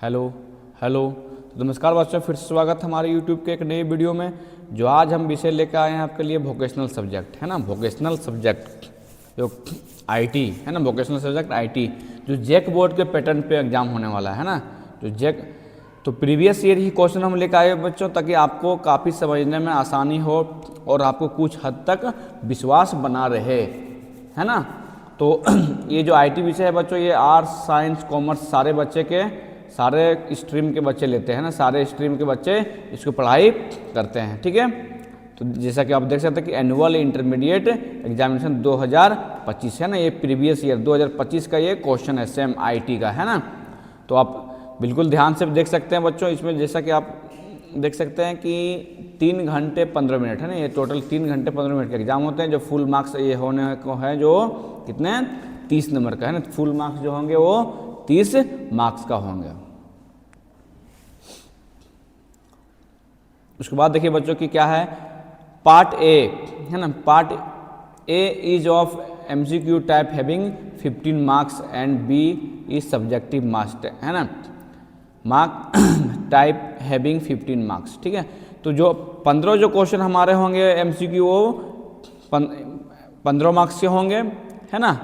Hello hello. तो नमस्कार बच्चों, फिर से स्वागत है हमारे यूट्यूब के एक नई वीडियो में। जो आज हम विषय लेकर आए हैं आपके लिए वोकेशनल सब्जेक्ट है ना, वोकेशनल सब्जेक्ट जो आईटी है ना, वोकेशनल सब्जेक्ट आईटी जो जैक बोर्ड के पैटर्न पे एग्जाम होने वाला है ना, जो जैक। तो प्रीवियस ईयर ही क्वेश्चन हम लेकर आए बच्चों, ताकि आपको काफ़ी समझने में आसानी हो और आपको कुछ हद तक विश्वास बना रहे, है ना। तो ये जो आईटी विषय है बच्चों, ये आर्ट्स साइंस कॉमर्स सारे स्ट्रीम के बच्चे लेते हैं ना, सारे स्ट्रीम के बच्चे इसको पढ़ाई करते हैं, ठीक है। तो जैसा कि आप देख सकते हैं कि एनुअल इंटरमीडिएट एग्जामिनेशन 2025 है ना, ये प्रीवियस ईयर 2025 का ये क्वेश्चन है, सेम आईटी का, है ना। तो आप बिल्कुल ध्यान से देख सकते हैं बच्चों, इसमें जैसा कि आप देख सकते हैं कि 3 घंटे 15 मिनट है ना, ये टोटल 3 घंटे 15 मिनट के एग्जाम होते हैं। जो फुल मार्क्स ये होने को है जो कितने 30 नंबर का है ना, फुल मार्क्स जो होंगे वो 30 मार्क्स का होंगे। उसके बाद देखिए बच्चों की क्या है, पार्ट ए है ना, part A is of MCQ type having 15 marks and B is subjective marks है ना, मार्क टाइप हैविंग 15 मार्क्स, ठीक है। तो जो 15 जो क्वेश्चन हमारे होंगे एमसीक्यू वो 15 मार्क्स के होंगे, है ना।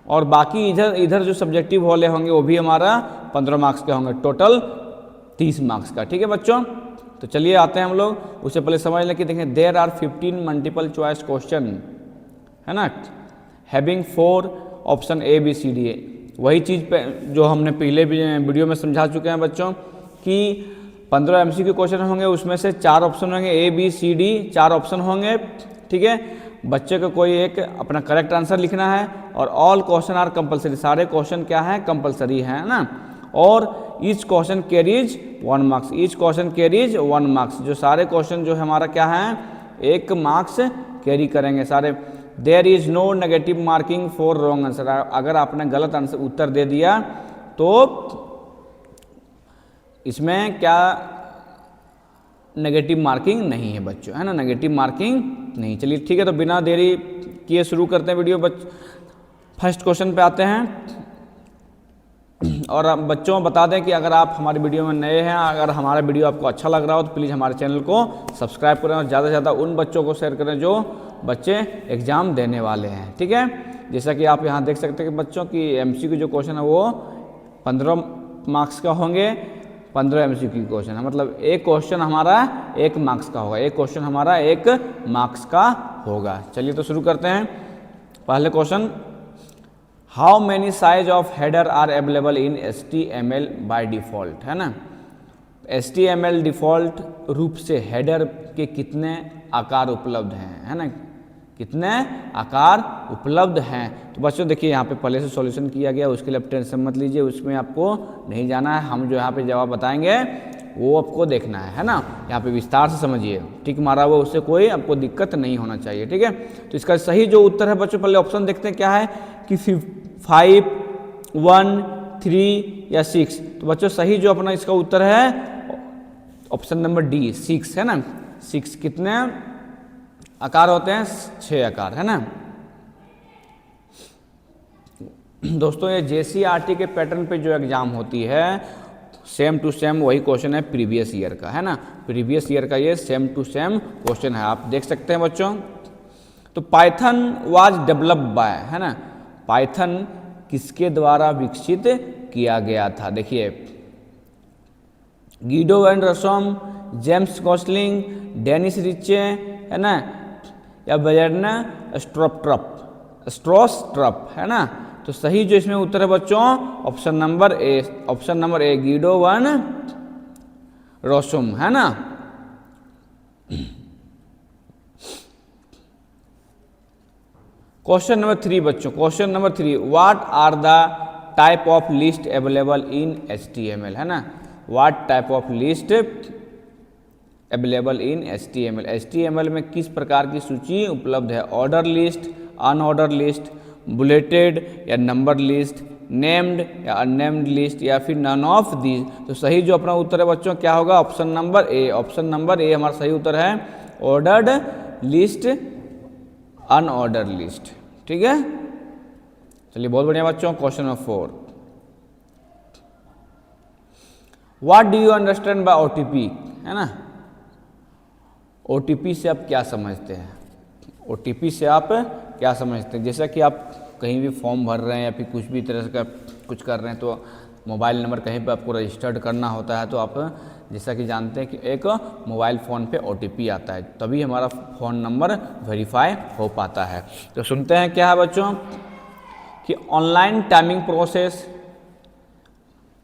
और बाकी इधर जो सब्जेक्टिव वाले होंगे वो भी हमारा 15 मार्क्स के होंगे, टोटल 30 मार्क्स का, ठीक है बच्चों। तो चलिए आते हैं हम लोग, उससे पहले समझ लें कि देखें there are 15 multiple choice question है ना, having 4 option A B C D. वही चीज़ पे जो हमने पहले भी वीडियो में समझा चुके हैं बच्चों कि 15 एमसीक्यू क्वेश्चन होंगे, उसमें से 4 ऑप्शन होंगे, A B C D 4 option होंगे, ठीक है। बच्चे को कोई एक अपना करेक्ट आंसर लिखना है और ऑल क्वेश्चन आर कंपलसरी, सारे क्वेश्चन क्या है कंपलसरी है ना। और each question carries 1 marks, each question carries 1 marks, जो सारे क्वेश्चन जो हमारा क्या है 1 मार्क्स कैरी करेंगे सारे। There is no negative marking for wrong answer, अगर आपने गलत आंसर उत्तर दे दिया तो इसमें क्या नेगेटिव मार्किंग नहीं है बच्चों, है ना, नेगेटिव मार्किंग नहीं। चलिए ठीक है, तो बिना देरी किए शुरू करते हैं वीडियो। फर्स्ट क्वेश्चन पे आते हैं। और बच्चों बता दें कि अगर आप हमारी वीडियो में नए हैं, अगर हमारा वीडियो आपको अच्छा लग रहा हो तो प्लीज़ हमारे चैनल को सब्सक्राइब करें और ज़्यादा से ज़्यादा उन बच्चों को शेयर करें जो बच्चे एग्ज़ाम देने वाले हैं, ठीक है। जैसा कि आप यहाँ देख सकते हैं कि बच्चों की एमसीक्यू जो क्वेश्चन है वो 15 मार्क्स का होंगे, 15 एमसीक्यू क्वेश्चन है, मतलब एक क्वेश्चन हमारा 1 मार्क्स का होगा, एक क्वेश्चन हमारा 1 मार्क्स का होगा। चलिए तो शुरू करते हैं। पहले question, how many size of header are available in HTML by default, है ना। HTML डिफ़ॉल्ट रूप से हेडर के कितने आकार उपलब्ध हैं, है ना, कितने आकार उपलब्ध हैं। तो बच्चों देखिए यहाँ पे पहले से सॉल्यूशन किया गया, उसके लिए आप टेंशन मत लीजिए, उसमें आपको नहीं जाना है, हम जो यहाँ पे जवाब बताएंगे वो आपको देखना है ना। यहाँ पे विस्तार से समझिए, टिक मारा हुआ, उससे कोई आपको दिक्कत नहीं होना चाहिए, ठीक है। तो इसका सही जो उत्तर है बच्चों, पहले ऑप्शन देखते हैं क्या है कि 5, 1, 3 या 6। तो बच्चों सही जो अपना इसका उत्तर है ऑप्शन नंबर डी 6 है ना। 6 कितने आकार होते हैं, 6 आकार, है ना। दोस्तों ये JCRT के पैटर्न पे जो एग्जाम होती है सेम टू सेम वही क्वेश्चन है प्रीवियस ईयर का, है ना, प्रीवियस ईयर का ये सेम टू सेम क्वेश्चन है, आप देख सकते हैं बच्चों। तो पाइथन वाज डेवलप्ड बाय, है ना, पाइथन किसके द्वारा विकसित किया गया था, देखिए Guido van Rossum, James Gosling, Dennis Ritchie, है ना, या बजरना स्ट्रॉस्ट्रप, है ना। तो सही जो इसमें उत्तर है बच्चों option number A Guido van Rossum, है ना। क्वेश्चन नंबर 3 बच्चों, question number 3, what are the type of list available in HTML, है ना, what type of list available in HTML में किस प्रकार की सूची उपलब्ध है, order list, unordered list, bulleted या नंबर लिस्ट, नेम्ड या अननेम्ड लिस्ट, या फिर नन ऑफ दीज। तो सही जो अपना उत्तर है बच्चों क्या होगा, ऑप्शन नंबर ए, ऑप्शन नंबर ए हमारा सही उत्तर है, ऑर्डर्ड लिस्ट, अनऑर्डर लिस्ट, ठीक है। चलिए बहुत बढ़िया बच्चों, question number 4, what do you understand by OTP, है ना। OTP से आप क्या समझते हैं, OTP से आप क्या समझते हैं। जैसा कि आप कहीं भी फॉर्म भर रहे हैं या फिर कुछ भी तरह का कुछ कर रहे हैं तो मोबाइल नंबर कहीं पर आपको रजिस्टर्ड करना होता है, तो आप जैसा कि जानते हैं कि एक मोबाइल फ़ोन पे OTP आता है, तभी हमारा फ़ोन नंबर वेरीफाई हो पाता है। तो सुनते हैं क्या है बच्चों कि online timing process,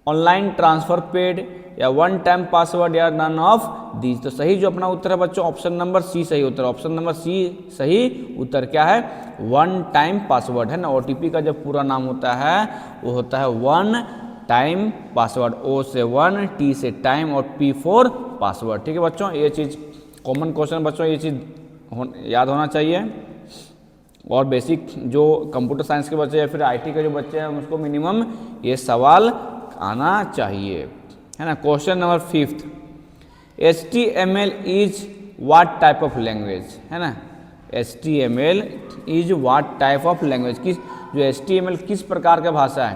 online transfer paid या वन टाइम पासवर्ड या नन ऑफ दीज। तो सही जो अपना उत्तर है बच्चों ऑप्शन नंबर सी सही उत्तर। ऑप्शन नंबर सी सही उत्तर क्या है, वन टाइम पासवर्ड, है ना। OTP का जो पूरा नाम होता है वो होता है वन टाइम पासवर्ड, O से 1, T से टाइम और P फॉर पासवर्ड। ठीक है बच्चों, ये चीज़ कॉमन क्वेश्चन बच्चों, ये चीज़ याद होना चाहिए। और बेसिक जो कंप्यूटर साइंस के बच्चे या फिर IT के जो बच्चे हैं उसको मिनिमम ये सवाल आना चाहिए, है ना। Question number 5, HTML is what type of language, है ना। HTML is what type of language, किस जो HTML किस प्रकार का भाषा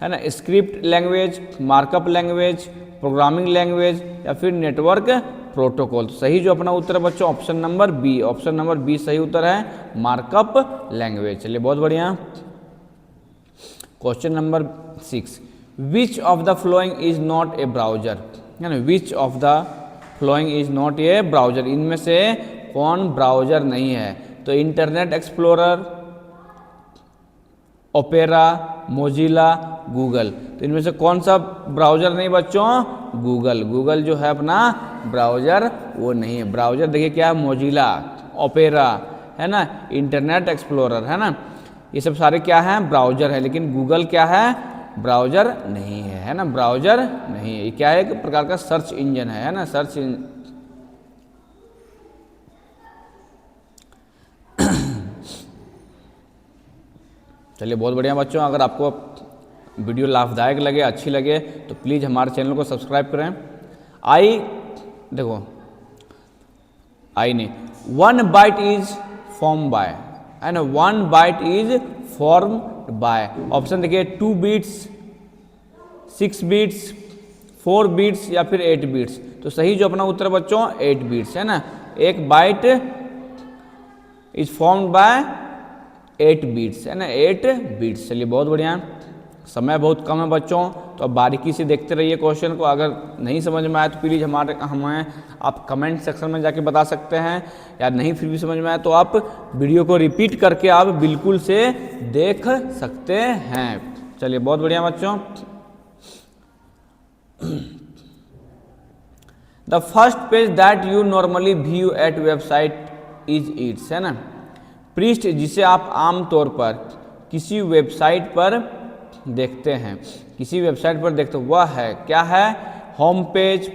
है ना। Script language, markup language, programming language या फिर नेटवर्क प्रोटोकॉल। तो सही जो अपना उत्तर है बच्चों option number B, option number B सही उत्तर है मार्कअप लैंग्वेज। चलिए बहुत बढ़िया। Question number 6, which of the following is not a browser, है ना। Which of the following is not a browser, इनमें से कौन ब्राउजर नहीं है। तो internet explorer, Opera, Mozilla, Google. तो इनमें से कौन सा ब्राउजर नहीं बच्चों, गूगल। गूगल जो है अपना ब्राउजर वो नहीं है। ब्राउजर देखिए क्या है, मोजिला, ओपेरा, है ना, इंटरनेट एक्सप्लोरर, है ना, ये सब सारे क्या हैं ब्राउजर है। लेकिन गूगल क्या है, ब्राउजर नहीं है ना, ब्राउजर नहीं है। ये क्या है, एक प्रकार का सर्च इंजन है ना, सर्च चलिए बहुत बढ़िया बच्चों, अगर आपको वीडियो लाभदायक लगे, अच्छी लगे तो प्लीज़ हमारे चैनल को सब्सक्राइब करें। देखो आई नहीं, one byte is form by, है ना, one byte is form by. Option देखिए 2 बीट्स, 6 बीट्स, 4 बीट्स या फिर 8 बीट्स। तो सही जो अपना उत्तर बच्चों 8 बीट्स, है ना। एक byte is formed by 8 bits, है ना, 8 बीट्स। चलिए बहुत बढ़िया। समय बहुत कम है बच्चों, तो अब बारीकी से देखते रहिए क्वेश्चन को। अगर नहीं समझ में आए तो प्लीज़ हमें आप कमेंट सेक्शन में जाके बता सकते हैं, या नहीं फिर भी समझ में आए तो आप वीडियो को रिपीट करके आप बिल्कुल से देख सकते हैं। चलिए बहुत बढ़िया बच्चों। The first page that you normally view at website is its, है ना। पृष्ठ जिसे आप आमतौर पर किसी वेबसाइट पर देखते हैं, किसी वेबसाइट पर देखते वह है क्या है, होम पेज,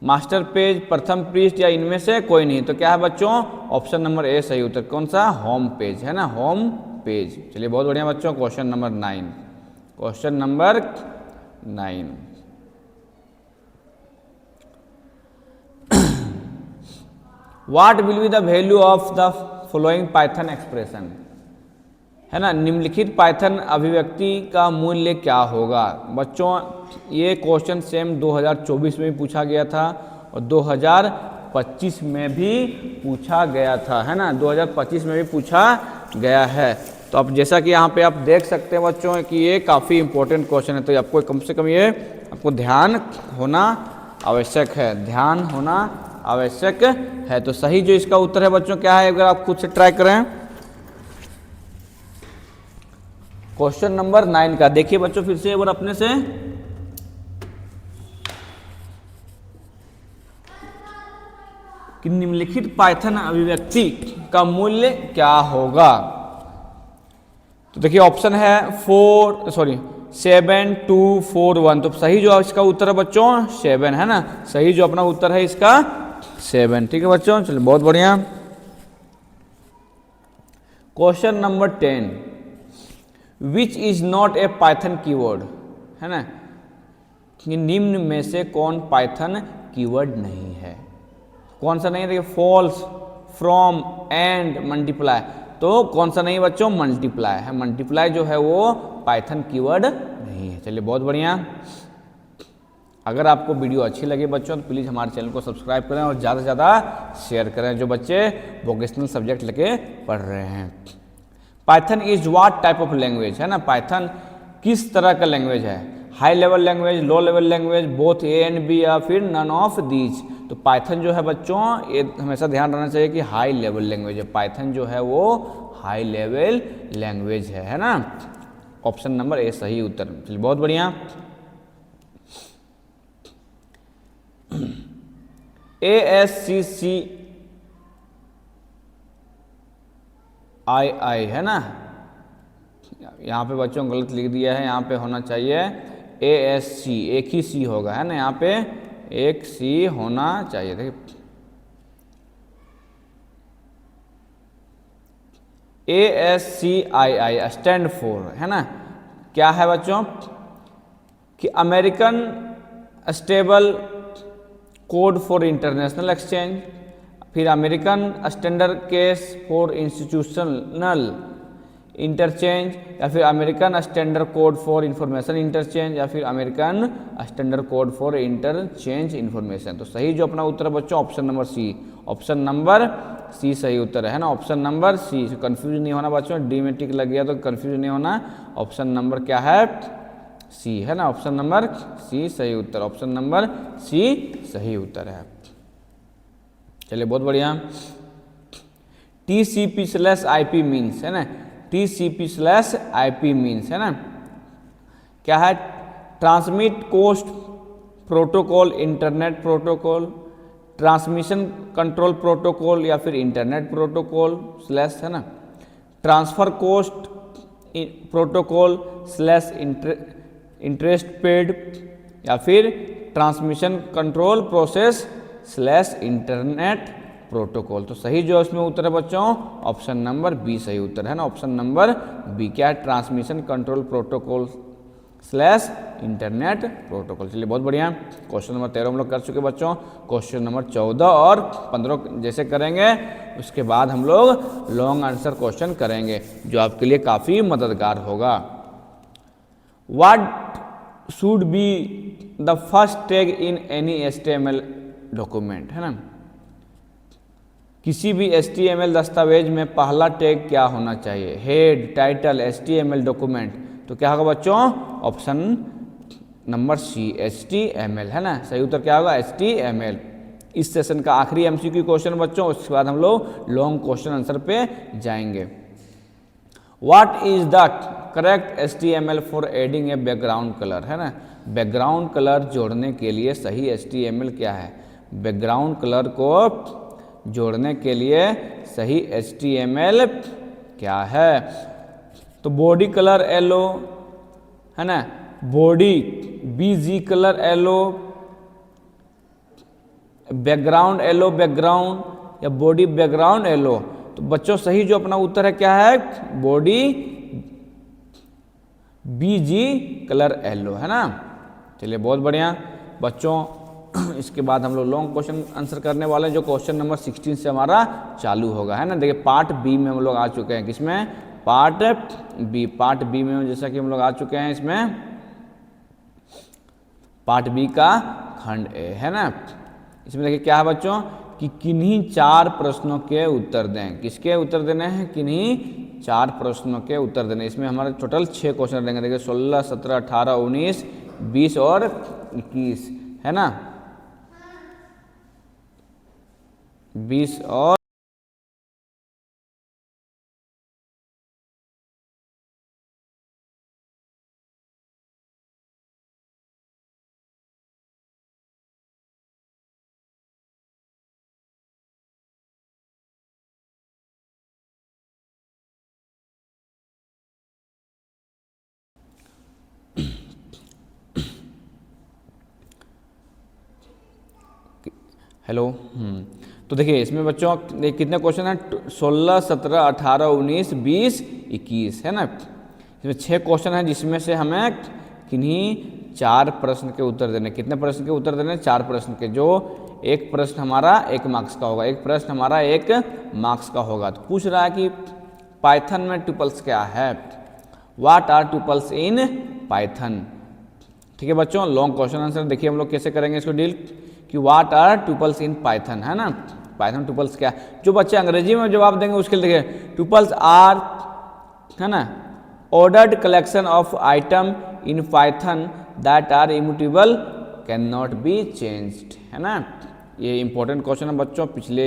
मास्टर पेज, प्रथम पृष्ठ या इनमें से कोई नहीं। तो क्या है बच्चों ऑप्शन नंबर ए सही उत्तर। कौन सा, होम पेज, है ना, होम पेज। चलिए बहुत बढ़िया बच्चों। Question number 9, question number 9, what will be the value of the following Python expression, है ना। निम्नलिखित पाइथन अभिव्यक्ति का मूल्य क्या होगा। बच्चों ये क्वेश्चन सेम 2024 में भी पूछा गया था और 2025 में भी पूछा गया था, है ना, 2025 में भी पूछा गया है। तो अब जैसा कि यहाँ पे आप देख सकते हैं बच्चों कि ये काफ़ी इंपॉर्टेंट क्वेश्चन है, तो आपको कम से कम ये आपको ध्यान होना आवश्यक है, ध्यान होना आवश्यक है। तो सही जो इसका उत्तर है बच्चों क्या है, अगर आप खुद से ट्राई करें। क्वेश्चन नंबर 9 का देखिए बच्चों फिर से एक बार अपने से, कि निम्नलिखित पाइथन अभिव्यक्ति का मूल्य क्या होगा। तो देखिए ऑप्शन है 7 2 4 1। तो सही जो इसका उत्तर है बच्चों 7, है ना, सही जो अपना उत्तर है इसका 7। ठीक है बच्चों, चलिए बहुत बढ़िया। Question number 10, which is not A Python keyword, है ना, कि निम्न में से कौन पाइथन कीवर्ड नहीं है। कौन सा नहीं है, देखिए फॉल्स, फ्रॉम, एंड, मल्टीप्लाई। तो कौन सा नहीं बच्चों, मल्टीप्लाई है। मल्टीप्लाई जो है वो पाइथन कीवर्ड नहीं है। चलिए बहुत बढ़िया। अगर आपको वीडियो अच्छी लगे बच्चों तो प्लीज़ हमारे चैनल को सब्सक्राइब करें और ज़्यादा से ज़्यादा शेयर करें जो बच्चे वोकेशनल सब्जेक्ट लेके पढ़ रहे हैं। Python is what type of language, है ना, पाइथन किस तरह का लैंग्वेज है, high level language, low level language, both A and B या फिर नन ऑफ दीज। तो पाइथन जो है बच्चों ये हमेशा ध्यान रखना चाहिए कि हाई लेवल लैंग्वेज है, पाइथन जो है वो हाई लेवल लैंग्वेज है ना। ऑप्शन नंबर ए सही उत्तर। चलिए बहुत बढ़िया। ASCCII है ना, यहाँ पे बच्चों गलत लिख दिया है, यहाँ पे होना चाहिए ASC, एक ही सी होगा, है ना, यहाँ पे एक सी होना चाहिए। देखिए ASCII स्टैंड फॉर, है ना, क्या है बच्चों कि American stable code for international exchange, फिर American standard case for institutional interchange, या फिर American standard code for information interchange, या फिर American standard code for interchange information. तो सही जो अपना उत्तर है बच्चों option number C, option number C सही उत्तर है ना, ऑप्शन नंबर सी। कंफ्यूज नहीं होना बच्चों, डी में टिक लग गया तो कंफ्यूज नहीं होना, ऑप्शन नंबर क्या है सी, है ना, ऑप्शन नंबर सी सही उत्तर, ऑप्शन नंबर सी सही उत्तर है। चलिए बहुत बढ़िया। TCP/IP मीन्स, है ना, TCP/IP मीन्स, है ना, क्या है, transmit cost protocol, internet protocol, transmission control protocol, या फिर इंटरनेट प्रोटोकॉल स्लैश, है ना, transfer cost protocol slash interest paid, या फिर transmission control process slash internet protocol. तो सही जो इसमें उत्तर है बच्चों ऑप्शन नंबर बी सही उत्तर है ना, ऑप्शन नंबर बी क्या है, transmission control protocol slash internet protocol. चलिए बहुत बढ़िया। क्वेश्चन नंबर 13 हम लोग कर चुके बच्चों, क्वेश्चन नंबर 14 और 15 जैसे करेंगे उसके बाद हम लोग लॉन्ग आंसर क्वेश्चन करेंगे जो आपके लिए काफ़ी मददगार होगा। What should be the first tag in any HTML document, है ना, किसी भी HTML दस्तावेज में पहला टैग क्या होना चाहिए, हेड, टाइटल, HTML डॉक्यूमेंट। तो क्या होगा बच्चों ऑप्शन नंबर सी HTML, है ना, सही उत्तर क्या होगा HTML। इस सेशन का आखिरी MCQ क्वेश्चन बच्चों, उसके बाद हम लोग लॉन्ग क्वेश्चन आंसर पे जाएंगे। What is the correct HTML for adding a background colour, है ना, बैकग्राउंड कलर जोड़ने के लिए सही HTML क्या है, बैकग्राउंड कलर को जोड़ने के लिए सही HTML क्या है। तो बॉडी कलर येलो, है ना, body BG colour yellow, background yellow background, या बॉडी बैकग्राउंड येलो। तो बच्चों सही जो अपना उत्तर है क्या है, बॉडी BG कलर येलो, है ना। चलिए बहुत बढ़िया बच्चों। इसके बाद हम लोग लॉन्ग क्वेश्चन आंसर करने वाले हैं जो क्वेश्चन नंबर 16 से हमारा चालू होगा, है ना। देखिए पार्ट बी में हम लोग आ चुके हैं, किसमें, पार्ट बी में जैसा कि हम लोग आ चुके हैं इसमें पार्ट बी का खंड ए, है ना। इसमें देखिए क्या है बच्चों कि किन्हीं 4 प्रश्नों के उत्तर दें, किसके उत्तर देने हैं, किन्हीं 4 प्रश्नों के उत्तर देने। इसमें हमारे टोटल 6 क्वेश्चन रहेंगे, देखिए 16, 17, 18, 19, 20 और 21, है ना, 20 और हेलो। तो देखिए इसमें बच्चों कितने क्वेश्चन हैं, 16, 17, 18, 19, 20, 21, है ना। इसमें 6 क्वेश्चन हैं जिसमें से हमें किन्हीं 4 प्रश्न के उत्तर देने। कितने प्रश्न के उत्तर देने, 4 प्रश्न के, जो एक प्रश्न हमारा 1 मार्क्स का होगा, एक प्रश्न हमारा 1 मार्क्स का होगा। तो पूछ रहा है कि पाइथन में ट्यूपल्स क्या है, what are tuples in Python. ठीक है बच्चों, लॉन्ग क्वेश्चन आंसर देखिए हम लोग कैसे करेंगे इसको डील, कि what are tuples in Python, है ना, पाइथन ट्यूपल्स क्या है। जो बच्चे अंग्रेजी में जवाब देंगे उसके लिए देखिए, ट्यूपल्स आर, है ना, ordered collection of item in Python that are immutable can not be changed, है ना। ये इंपॉर्टेंट क्वेश्चन है बच्चों, पिछले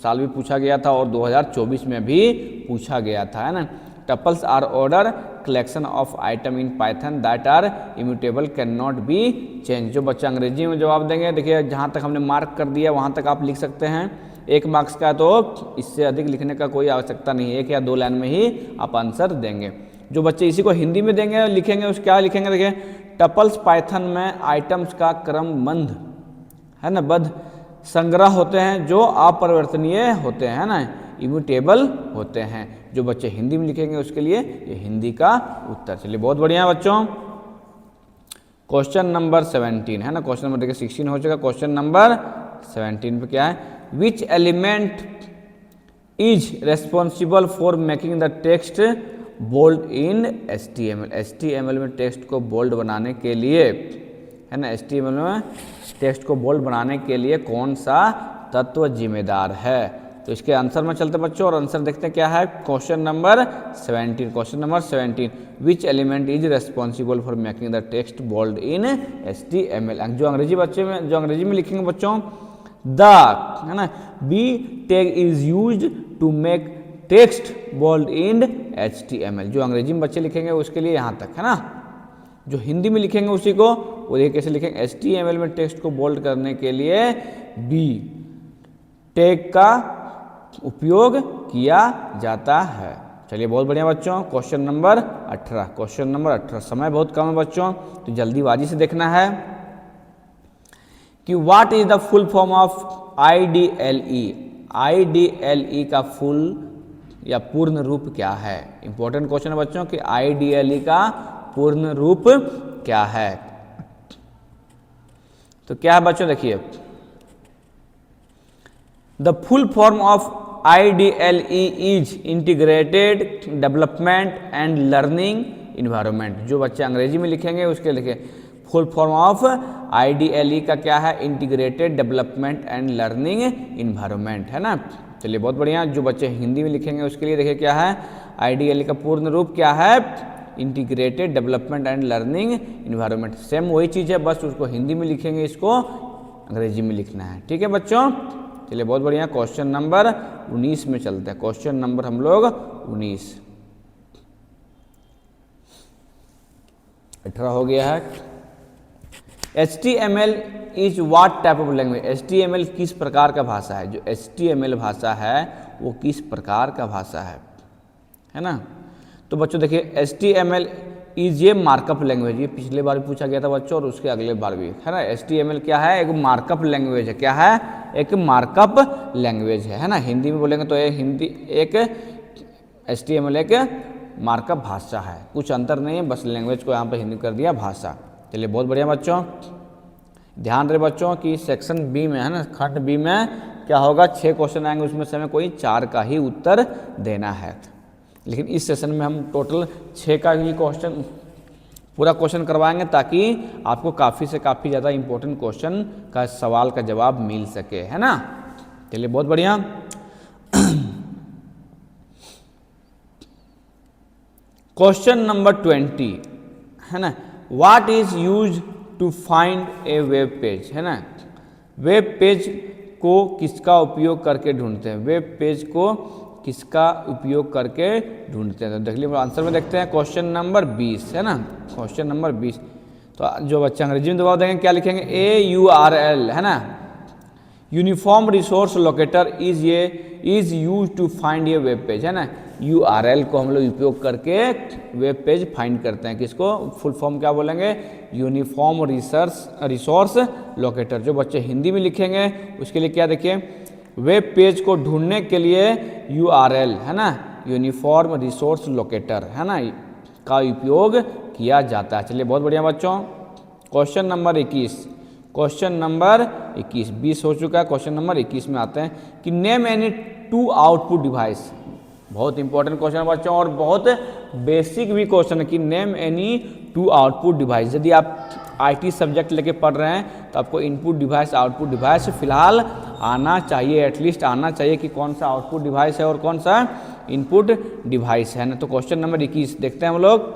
साल भी पूछा गया था और 2024 में भी पूछा गया था, है ना। Tuples are order collection of item in Python that are immutable can not be change. जो बच्चा अंग्रेजी में जवाब देंगे, देखिए जहाँ तक हमने मार्क कर दिया वहाँ तक आप लिख सकते हैं, 1 मार्क्स का, तो इससे अधिक लिखने का कोई आवश्यकता नहीं है, 1 या 2 लाइन में ही आप आंसर देंगे। जो बच्चे इसी को हिंदी में देंगे लिखेंगे, उस क्या लिखेंगे, देखिए टपल्स पाइथन में आइटम्स का क्रमबद्ध, है ना, बद्ध संग्रह होते हैं जो अपरिवर्तनीय होते हैं, ना, इम्यूटेबल होते हैं। जो बच्चे हिंदी में लिखेंगे उसके लिए ये हिंदी का उत्तर। चलिए बहुत बढ़िया बच्चों, क्वेश्चन नंबर 17, है ना, क्वेश्चन नंबर देखिए 16 हो चुका, क्वेश्चन नंबर 17 पे क्या है, which element is responsible for making the text bold in HTML। HTML में टेक्स्ट को बोल्ड बनाने के लिए, है ना, HTML में टेक्स्ट को बोल्ड बनाने के लिए कौन सा तत्व जिम्मेदार है। तो इसके आंसर में चलते बच्चों और आंसर देखते हैं क्या है, question number 17। Question number 17, which element is responsible for making the text bold in HTML। जो अंग्रेजी में लिखेंगे बच्चों, द, है ना, B tag is used to make text bold in HTML। जो अंग्रेजी में बच्चे लिखेंगे उसके लिए यहाँ तक, है ना। जो हिंदी में लिखेंगे उसी को वो ये कैसे लिखेंगे, HTML में टेक्स्ट को बोल्ड करने के लिए बी टैग का उपयोग किया जाता है। चलिए बहुत बढ़िया बच्चों, क्वेश्चन नंबर 18, क्वेश्चन नंबर 18, समय बहुत कम है बच्चों तो जल्दीबाजी से देखना है कि what is the full form of IDLE। IDLE का फुल या पूर्ण रूप क्या है। इंपॉर्टेंट क्वेश्चन है बच्चों कि IDLE का पूर्ण रूप क्या है। तो क्या है बच्चों, देखिए the full form of IDLE is integrated development and learning environment. जो बच्चे अंग्रेजी में लिखेंगे उसके लिखे फुल फॉर्म ऑफ IDLE का क्या है, integrated development and learning environment, है ना। चलिए बहुत बढ़िया, जो बच्चे हिंदी में लिखेंगे उसके लिए देखिए क्या है, IDLE का पूर्ण रूप क्या है, integrated development and learning environment. Same वही चीज़ है, बस उसको हिंदी में लिखेंगे, इसको अंग्रेजी में लिखना है, ठीक है बच्चों। चलिए बहुत बढ़िया, क्वेश्चन नंबर 19 में चलते हैं। क्वेश्चन नंबर हम लोग 19, 18 हो गया है। HTML is what type of language. HTML किस प्रकार का भाषा है। जो HTML भाषा है वो किस प्रकार का भाषा है ना। तो बच्चों देखिए HTML इज ये मार्कअप लैंग्वेज, ये पिछले बार भी पूछा गया था बच्चों और उसके अगले बार भी, है ना। HTML क्या है, एक मार्कअप लैंग्वेज है। क्या है, एक मार्कअप लैंग्वेज है ना। हिंदी में बोलेंगे तो ये हिंदी एक HTML एक मार्कअप भाषा है, कुछ अंतर नहीं है, बस लैंग्वेज को यहाँ पर हिंदी कर दिया भाषा। चलिए बहुत बढ़िया बच्चों, ध्यान रहे बच्चों कि सेक्शन बी में, है ना, खंड बी में क्या होगा, 6 क्वेश्चन आएंगे, उसमें से हमें कोई 4 का ही उत्तर देना है। लेकिन इस सेशन में हम टोटल 6 का ही क्वेश्चन पूरा क्वेश्चन करवाएंगे ताकि आपको काफ़ी से काफ़ी ज़्यादा इंपॉर्टेंट क्वेश्चन का सवाल का जवाब मिल सके, है ना। चलिए बहुत बढ़िया। क्वेश्चन नंबर 20, है ना, what is use to find a web page, है ना। वेब पेज को किसका उपयोग करके ढूंढते हैं, वेब पेज को किसका उपयोग करके ढूंढते हैं। तो देख लीजिए आंसर में देखते हैं, क्वेश्चन नंबर 20, है ना, क्वेश्चन नंबर 20। तो जो बच्चे अंग्रेजी में जवाब देंगे क्या लिखेंगे, AURL, है ना, uniform resource locator is use to find ये वेब पेज, है ना। URL को हम लोग उपयोग करके वेब पेज फाइंड करते हैं, किसको, फुल फॉर्म क्या बोलेंगे, यूनिफॉर्म रिसोर्स लोकेटर। जो बच्चे हिंदी में लिखेंगे उसके लिए क्या, देखिए वेब पेज को ढूंढने के लिए URL, है ना, यूनिफॉर्म रिसोर्स लोकेटर, है ना, का उपयोग किया जाता है। चलिए बहुत बढ़िया बच्चों, क्वेश्चन नंबर 21, क्वेश्चन नंबर 21, 20 हो चुका है। क्वेश्चन नंबर 21 में आते हैं कि नेम एनी 2 आउटपुट डिवाइस। बहुत इंपॉर्टेंट क्वेश्चन है बच्चों और बहुत बेसिक भी क्वेश्चन है कि नेम एनी 2 आउटपुट डिवाइस। यदि आप IT सब्जेक्ट लेके पढ़ रहे हैं तो आपको इनपुट डिवाइस आउटपुट डिवाइस फिलहाल आना चाहिए, एटलीस्ट आना चाहिए कि कौन सा आउटपुट डिवाइस है और कौन सा इनपुट डिवाइस है ना। तो क्वेश्चन नंबर 21 देखते हैं हम लोग।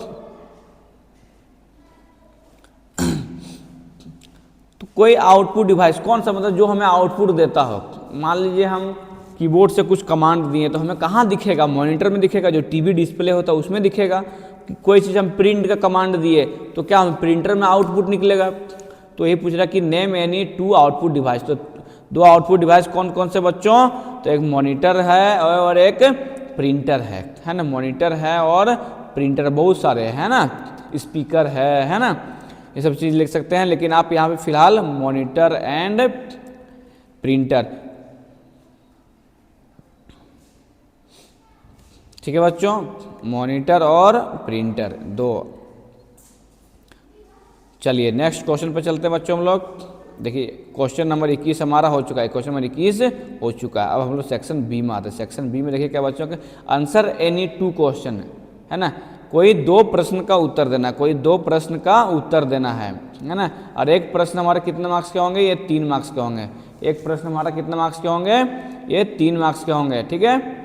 तो कोई आउटपुट डिवाइस कौन सा, मतलब जो हमें आउटपुट देता हो। मान लीजिए हम कीबोर्ड से कुछ कमांड दिए तो हमें कहाँ दिखेगा, मॉनिटर में दिखेगा, जो टीवी डिस्प्ले होता है उसमें दिखेगा। कोई चीज़ हम प्रिंट का कमांड दिए तो क्या हम प्रिंटर में आउटपुट निकलेगा। तो ये पूछ रहा कि नेम एनी 2 आउटपुट डिवाइस। तो 2 आउटपुट डिवाइस कौन कौन से बच्चों, तो एक मॉनिटर है और एक प्रिंटर है ना। मॉनिटर है और प्रिंटर बहुत सारे है ना, स्पीकर है ना, ये सब चीज़ लिख सकते हैं। लेकिन आप यहाँ पे फिलहाल मॉनिटर एंड प्रिंटर, ठीक है बच्चों, मॉनिटर और प्रिंटर 2। चलिए नेक्स्ट क्वेश्चन पे चलते हैं बच्चों हम लोग। देखिए क्वेश्चन नंबर 21 हमारा हो चुका है, क्वेश्चन नंबर 21 हो चुका है। अब हम लोग सेक्शन बी में आते हैं। सेक्शन बी में देखिए क्या बच्चों के, आंसर एनी 2 क्वेश्चन है ना। कोई 2 प्रश्न का उत्तर देना, कोई 2 प्रश्न का उत्तर देना है ना। और एक प्रश्न हमारे कितने मार्क्स के होंगे, ये 3 मार्क्स के होंगे। एक प्रश्न हमारा कितने मार्क्स के होंगे, ये 3 मार्क्स के होंगे, ठीक है।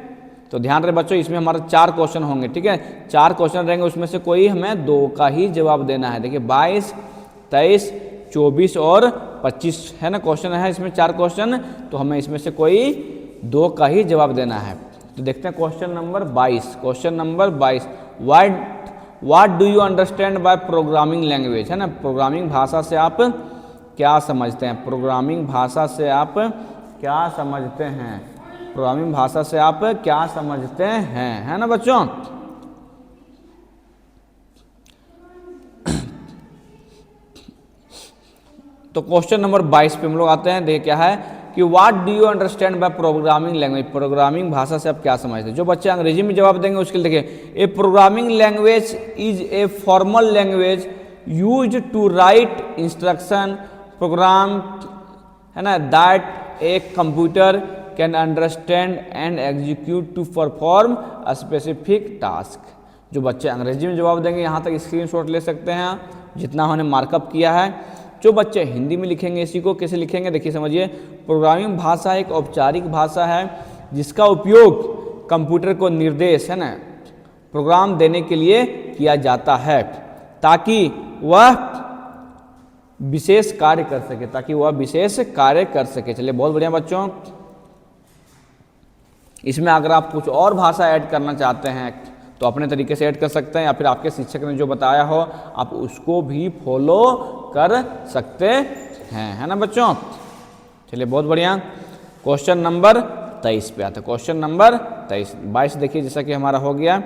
तो ध्यान रहे बच्चों, इसमें हमारे 4 क्वेश्चन होंगे, ठीक है। 4 क्वेश्चन रहेंगे, उसमें से कोई हमें 2 का ही जवाब देना है। देखिए 22, 23, 24 और 25 है ना क्वेश्चन है इसमें, 4 क्वेश्चन। तो हमें इसमें से कोई 2 का ही जवाब देना है। तो देखते हैं question number 22। Question number 22, what do you understand by programming language, है ना। प्रोग्रामिंग भाषा से आप क्या समझते हैं, प्रोग्रामिंग भाषा से आप क्या समझते हैं, प्रोग्रामिंग भाषा से आप क्या समझते हैं, है ना बच्चों। तो क्वेश्चन नंबर 22 पे हम लोग आते हैं। देखिए क्या है कि what do you understand by programming language, programming भाषा से आप क्या समझते हैं। जो बच्चे अंग्रेजी में जवाब देंगे उसके लिए देखिए, a programming language is a formal language use to write instruction program, है ना, that a computer can understand and execute to perform a specific task. जो बच्चे अंग्रेजी में जवाब देंगे यहाँ तक स्क्रीनशॉट ले सकते हैं जितना हमने मार्कअप किया है। जो बच्चे हिंदी में लिखेंगे इसी को कैसे लिखेंगे, देखिए समझिए। प्रोग्रामिंग भाषा एक औपचारिक भाषा है जिसका उपयोग कंप्यूटर को निर्देश, है ना, प्रोग्राम देने के लिए किया जाता है ताकि वह विशेष कार्य कर सके, ताकि वह विशेष कार्य कर सके। चलिए बहुत बढ़िया बच्चों। इसमें अगर आप कुछ और भाषा ऐड करना चाहते हैं तो अपने तरीके से ऐड कर सकते हैं, या फिर आपके शिक्षक ने जो बताया हो आप उसको भी फॉलो कर सकते हैं, है ना बच्चों। चलिए बहुत बढ़िया। क्वेश्चन नंबर 23 पे आते हैं। क्वेश्चन नंबर 23, 22 देखिए जैसा कि हमारा हो गया।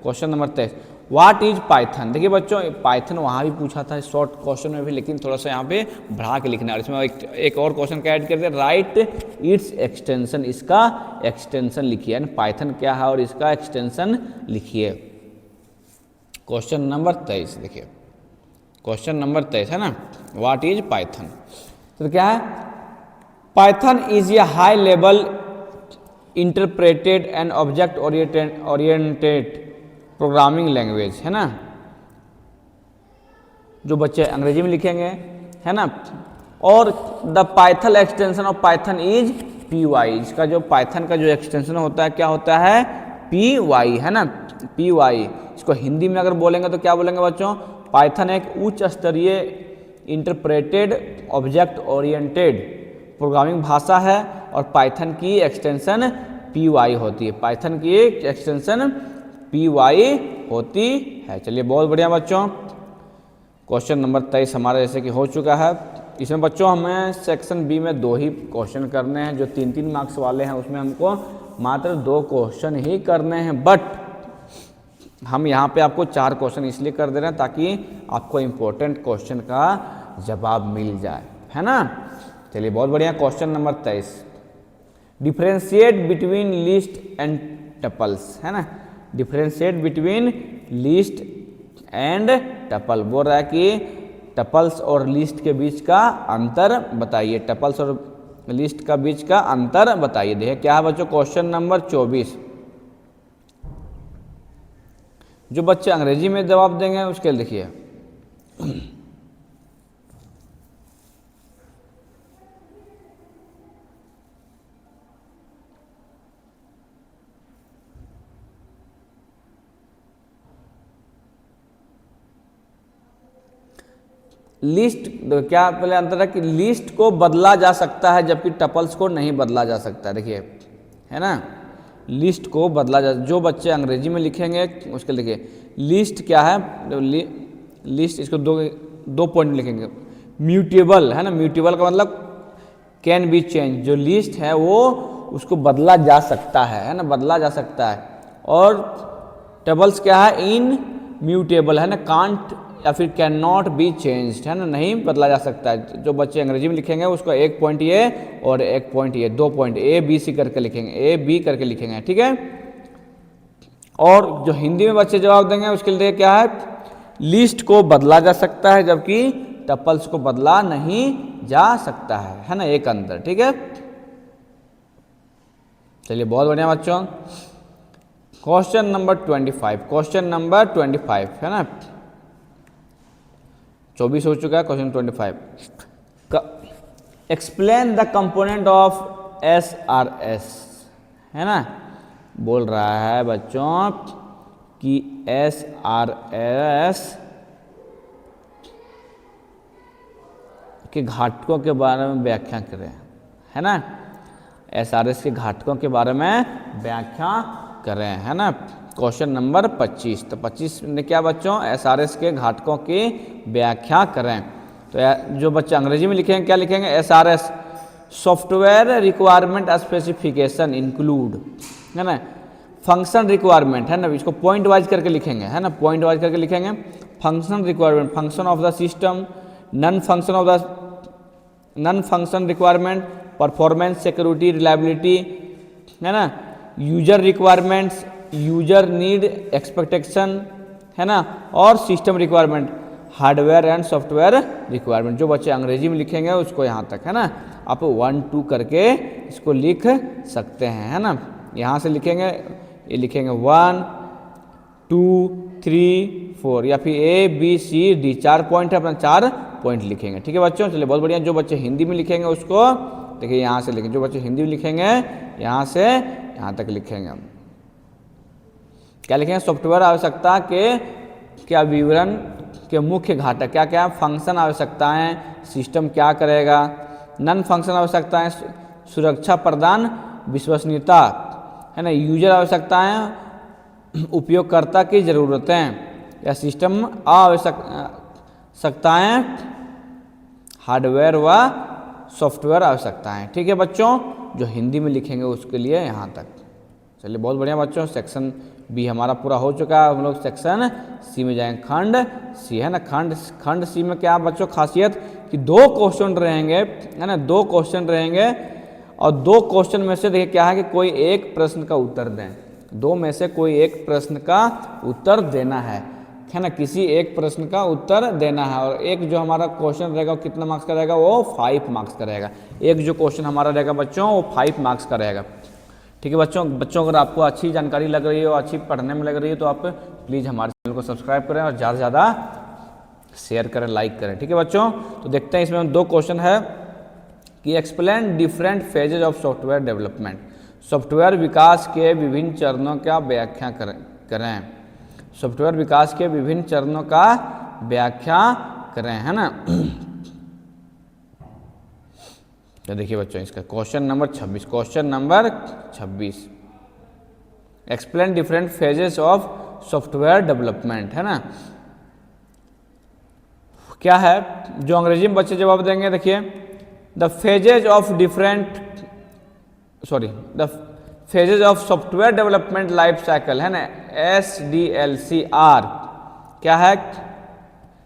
Question number 23, what is Python. देखिए बच्चों पाइथन वहाँ भी पूछा था शॉर्ट क्वेश्चन में भी, लेकिन थोड़ा सा यहाँ पे बढ़ा के लिखना है। इसमें एक और क्वेश्चन का ऐड कर दिया, राइट इट्स एक्सटेंशन, इसका एक्सटेंशन लिखिए। पाइथन क्या है और इसका एक्सटेंशन लिखिए। क्वेश्चन नंबर 23 देखिए, क्वेश्चन नंबर 23 है ना, व्हाट इज पाइथन। तो क्या है, Python is a high level interpreted and object oriented programming language, है ना। जो बच्चे अंग्रेजी में लिखेंगे, है ना। और the Python extension of Python is py, इसका जो पाइथन का जो एक्सटेंशन होता है क्या होता है, py, है ना, py। इसको हिंदी में अगर बोलेंगे तो क्या बोलेंगे बच्चों, पाइथन एक उच्च स्तरीय इंटरप्रेटेड ऑब्जेक्ट ओरिएंटेड प्रोग्रामिंग भाषा है और पाइथन की एक्सटेंशन py होती है। पाइथन की एक्सटेंशन py होती है। चलिए बहुत बढ़िया बच्चों। क्वेश्चन नंबर 23 हमारा जैसे कि हो चुका है। इसमें बच्चों हमें सेक्शन बी में 2 ही क्वेश्चन करने हैं, जो 3-3 मार्क्स वाले हैं उसमें हमको मात्र 2 क्वेश्चन ही करने हैं। बट हम यहाँ पे आपको 4 क्वेश्चन इसलिए कर दे रहे हैं ताकि आपको इम्पोर्टेंट क्वेश्चन का जवाब मिल जाए, है ना। चलिए बहुत बढ़िया। Question number 23, differentiate between list and tuples, है ना। Differentiate between list and tuple, बोल रहा है कि टपल्स और लिस्ट के बीच का अंतर बताइए। टपल्स और लिस्ट का बीच का अंतर बताइए। देखिए क्या है बच्चों, क्वेश्चन नंबर 24। जो बच्चे अंग्रेजी में जवाब देंगे उसके लिए देखिए, लिस्ट क्या पहले अंतर है कि लिस्ट को बदला जा सकता है जबकि टपल्स को नहीं बदला जा सकता। देखिए है ना, लिस्ट को बदला जा, जो बच्चे अंग्रेजी में लिखेंगे उसके देखिए लिस्ट क्या है, लिस्ट इसको दो पॉइंट लिखेंगे। म्यूटेबल है ना, म्यूटेबल का मतलब कैन बी चेंज, जो लिस्ट है वो उसको बदला जा सकता है ना, बदला जा सकता है। और टेबल्स क्या है, इन म्यूटेबल है ना, कांट या फिर कैन नॉट बी चेंज्ड है ना, नहीं बदला जा सकता है। जो बच्चे अंग्रेजी में लिखेंगे उसको एक पॉइंट ये और एक पॉइंट ये, 2 पॉइंट ए बी सी करके लिखेंगे, ए बी करके लिखेंगे, ठीक है। और जो हिंदी में बच्चे जवाब देंगे उसके लिए क्या है, लिस्ट को बदला जा सकता है जबकि टपल्स को बदला नहीं जा सकता है ना, एक अंतर, ठीक है। चलिए बहुत बढ़िया बच्चों, क्वेश्चन नंबर 25, क्वेश्चन नंबर 25 है ना, 24 हो चुका है, question 25। Explain the component of SRS है ना, बोल रहा है बच्चों कि SRS के घटकों के बारे में व्याख्या करें, है ना, SRS के घटकों के बारे में व्याख्या करें, है ना। क्वेश्चन नंबर 25, तो 25 ने क्या बच्चों, SRS के घटकों की व्याख्या करें। तो जो बच्चे अंग्रेजी में लिखेंगे क्या लिखेंगे, SRS software requirement specification include, है ना, फंक्शन रिक्वायरमेंट है ना, इसको पॉइंट वाइज करके लिखेंगे, है ना, पॉइंट वाइज करके लिखेंगे। Function requirement, function of the system, non function requirement, performance, security, reliability, है ना, user requirements, user need, expectation, है ना, और system requirement, hardware and software requirement. जो बच्चे अंग्रेजी में लिखेंगे उसको यहाँ तक, है ना, आप 1 2 करके इसको लिख सकते हैं, है ना। यहाँ से लिखेंगे, ये लिखेंगे 1 2 3 4 या फिर ABCD, 4 पॉइंट है, अपना 4 पॉइंट लिखेंगे, ठीक है बच्चों। चलिए बहुत बढ़िया, जो बच्चे हिंदी में लिखेंगे उसको देखिए यहाँ से लिखेंगे, जो बच्चे हिंदी में लिखेंगे यहाँ से यहाँ तक लिखेंगे। क्या लिखेंगे, सॉफ्टवेयर आवश्यकता के क्या विवरण के मुख्य घटक क्या क्या, फंक्शन आवश्यकताएं, सिस्टम क्या करेगा, नन फंक्शन आवश्यकताएं, सुरक्षा प्रदान, विश्वसनीयता, है ना, यूजर आवश्यकताएं, उपयोगकर्ता की ज़रूरतें, या सिस्टम आवश्यकताएं, हार्डवेयर व सॉफ्टवेयर आवश्यकताएं, ठीक है बच्चों। जो हिंदी में लिखेंगे उसके लिए यहाँ तक। चलिए बहुत बढ़िया बच्चों, सेक्शन बी हमारा पूरा हो चुका है, हम लोग सेक्शन सी में जाएंगे, खंड सी, है ना। खंड सी में क्या बच्चों खासियत कि 2 क्वेश्चन रहेंगे, है ना, 2 क्वेश्चन रहेंगे, और 2 क्वेश्चन में से देखिए क्या है कि कोई एक प्रश्न का उत्तर दें, 2 में से कोई एक प्रश्न का उत्तर देना है ना, किसी एक प्रश्न का उत्तर देना है। और एक जो हमारा क्वेश्चन रहेगा वो कितना मार्क्स का रहेगा, वो 5 मार्क्स का रहेगा। एक जो क्वेश्चन हमारा रहेगा बच्चों वो 5 मार्क्स का रहेगा, ठीक है बच्चों अगर आपको अच्छी जानकारी लग रही है और अच्छी पढ़ने में लग रही है तो आप प्लीज़ हमारे चैनल को सब्सक्राइब करें और ज़्यादा से ज़्यादा शेयर करें, लाइक करें, ठीक है बच्चों। तो देखते हैं इसमें 2 क्वेश्चन है कि explain different phases of software development, software विकास के विभिन्न चरणों का व्याख्या करें, सॉफ्टवेयर विकास के विभिन्न चरणों का व्याख्या करें, है ना। तो देखिए बच्चों इसका question number 26, question number 26, explain different phases of software development, है ना। क्या है, जो अंग्रेजी में बच्चे जवाब देंगे, देखिए the phases of software development life cycle, है ना, SDLCR क्या है,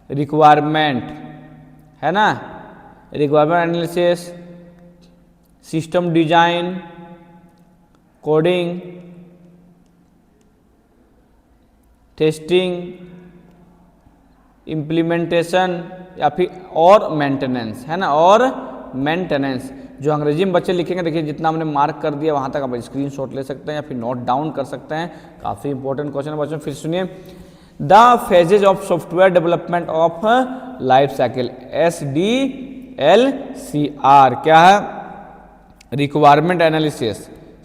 रिक्वायरमेंट, है ना, requirement analysis, system design, coding, testing, implementation या फिर और मेंटेनेंस, है ना, और मेंटेनेंस। जो अंग्रेजी में बच्चे लिखेंगे देखिए जितना हमने मार्क कर दिया वहाँ तक आप स्क्रीनशॉट ले सकते हैं या फिर नोट डाउन कर सकते हैं, काफ़ी इंपॉर्टेंट क्वेश्चन है बच्चों। फिर सुनिए, the phases of software development of life cycle, SDLCR क्या है, requirement analysis,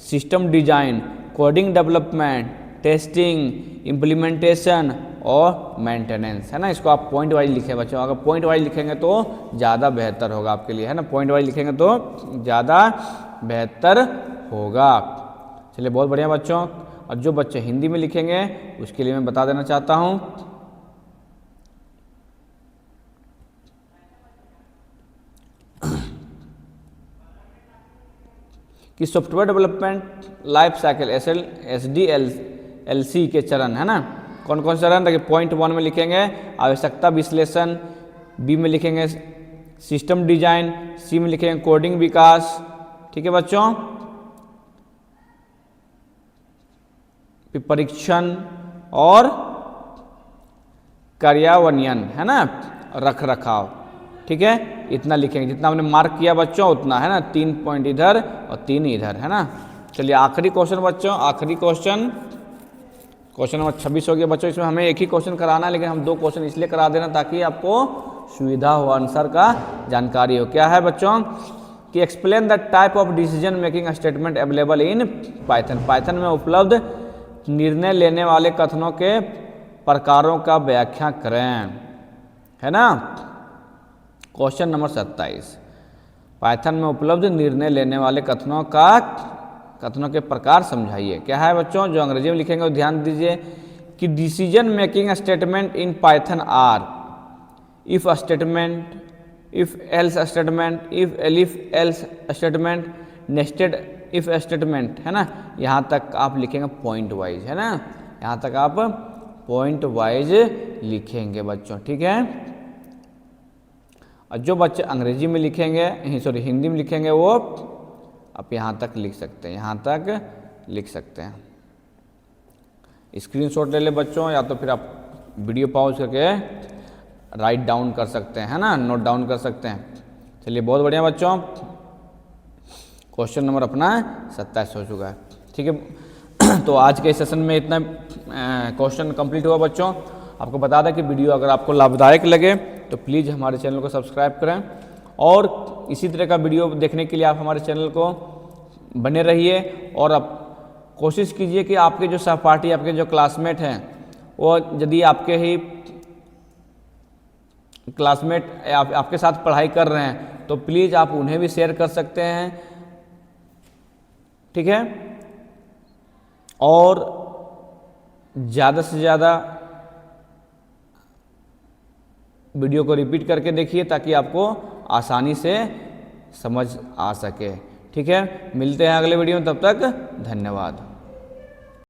system design, coding development, testing, implementation और मेंटेनेंस, है ना। इसको आप पॉइंट वाइज लिखें बच्चों, अगर पॉइंट वाइज लिखेंगे तो ज़्यादा बेहतर होगा आपके लिए, है ना। पॉइंट वाइज लिखेंगे तो ज़्यादा बेहतर होगा। चलिए बहुत बढ़िया बच्चों। और जो बच्चे हिंदी में लिखेंगे उसके लिए मैं बता देना चाहता हूँ कि software development life cycle SDLC के चरण, है ना। कौन कौन से चरण? देखिए पॉइंट 1 में लिखेंगे आवश्यकता विश्लेषण, बी में लिखेंगे सिस्टम डिजाइन, सी में लिखेंगे कोडिंग विकास, ठीक है बच्चों। परीक्षण और कार्यान्वयन, है ना, रख रखाव, ठीक है। इतना लिखेंगे, जितना हमने मार्क किया बच्चों उतना, है ना। 3 पॉइंट इधर और 3 इधर, है ना। चलिए आखिरी क्वेश्चन बच्चों, आखिरी क्वेश्चन नंबर 26 हो गया बच्चों। इसमें हमें एक ही क्वेश्चन कराना है, लेकिन हम 2 क्वेश्चन इसलिए करा देना ताकि आपको सुविधा हो, आंसर का जानकारी हो। क्या है बच्चों कि explain the type of decision making statement available in Python. Python में उपलब्ध निर्णय लेने वाले कथनों के प्रकारों का व्याख्या करें, है ना। क्वेश्चन नंबर 27, पाइथन में उपलब्ध निर्णय लेने वाले कथनों के प्रकार समझाइए। क्या है बच्चों? जो अंग्रेजी में लिखेंगे वो ध्यान दीजिए कि decision making statement in Python are if statement, if else statement, if elif else statement, nested if statement, है ना। यहाँ तक आप लिखेंगे पॉइंट वाइज, है ना। यहाँ तक आप पॉइंट वाइज लिखेंगे बच्चों, ठीक है। और जो बच्चे अंग्रेजी में लिखेंगे, हिंदी में लिखेंगे, वो आप यहाँ तक लिख सकते हैं, यहाँ तक लिख सकते हैं। स्क्रीनशॉट ले ले बच्चों, या तो फिर आप वीडियो पॉज करके राइट डाउन कर सकते हैं, है ना, नोट डाउन कर सकते हैं। चलिए बहुत बढ़िया बच्चों, क्वेश्चन नंबर अपना 27 हो चुका है, ठीक है। तो आज के सेशन में इतना क्वेश्चन कंप्लीट हुआ बच्चों। आपको बता दें कि वीडियो अगर आपको लाभदायक लगे तो प्लीज़ हमारे चैनल को सब्सक्राइब करें, और इसी तरह का वीडियो देखने के लिए आप हमारे चैनल को बने रहिए। और आप कोशिश कीजिए कि आपके जो सहपाठी, आपके जो क्लासमेट हैं, वो यदि आपके ही क्लासमेट आपके साथ पढ़ाई कर रहे हैं तो प्लीज़ आप उन्हें भी शेयर कर सकते हैं, ठीक है। और ज़्यादा से ज़्यादा वीडियो को रिपीट करके देखिए ताकि आपको आसानी से समझ आ सके, ठीक है। मिलते हैं अगले वीडियो में, तब तक धन्यवाद।